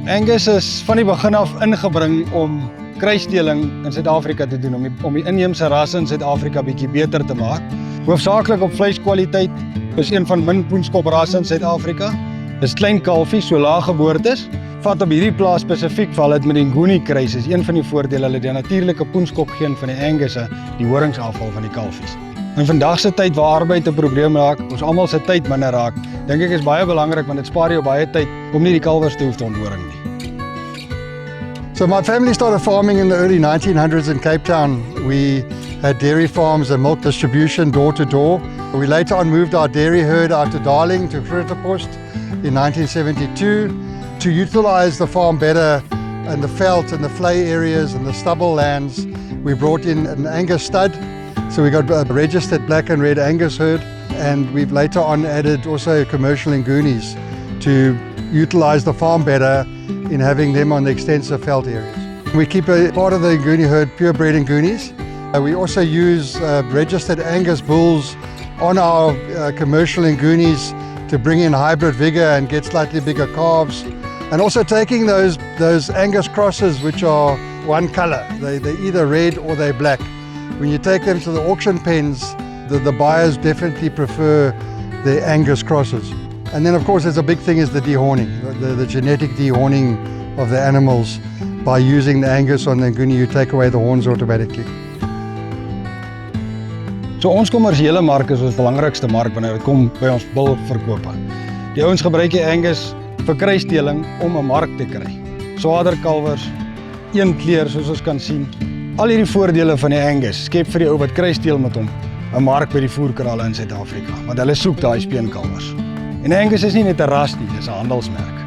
Angus is van die begin af ingebring om kruisdeling in Suid-Afrika te doen, om die inheemse rasse in Suid-Afrika bietjie beter te maak. Hoofsaaklik op vleiskwaliteit, is een van min poenskop rasse in Suid-Afrika. Dis klein kalfies, so lae geboortes. Vat op hierdie plaas spesifiek val dit met die Nguni kruis, is een van die voordele, hulle die natuurlike poenskop geen van die Angusse, die horingsafval van die kalfies. In vandag se tyd waar arbeid 'n probleem raak, ons almal se tyd minder raak, dink ek is baie belangrik want dit spaar jou baie tyd om nie die kalwers te hoef te onthoring nie. So my family started farming in the early 1900s in Cape Town. We had dairy farms and milk distribution door to door. We later on moved our dairy herd out to Darling, to Grootepoort in 1972 to utilize the farm better in the veld and the vlei areas and the stubble lands. We brought in an Angus stud. So we got a registered black and red Angus herd, and we've later on added also commercial Ngoonies to utilize the farm better in having them on the extensive veld areas. We keep a part of the Nguni herd purebred Ngoonies. We also use registered Angus bulls on our commercial Ngoonies to bring in hybrid vigor and get slightly bigger calves. And also taking those Angus crosses which are one color, they're either red or they're black. When you take them to the auction pens, the buyers definitely prefer the Angus crosses. And then of course there's a big thing is the dehorning, the genetic dehorning of the animals. By using the Angus on the Nguni, you take away the horns automatically. So ons kommersiële mark is ons belangrikste mark wanneer dit kom by ons bulverkope. Die ouens gebruik die Angus vir kruisdeling om 'n mark te kry. Swaarder kalwers, een kleur soos ons kan sien. Al hierdie voordele van die Angus skep vir die ou wat kruisdeel met hom 'n mark by die voerkraale in Suid-Afrika, want hulle soek daai speenkalwers. En Angus is nie net 'n ras nie, dis 'n handelsmerk.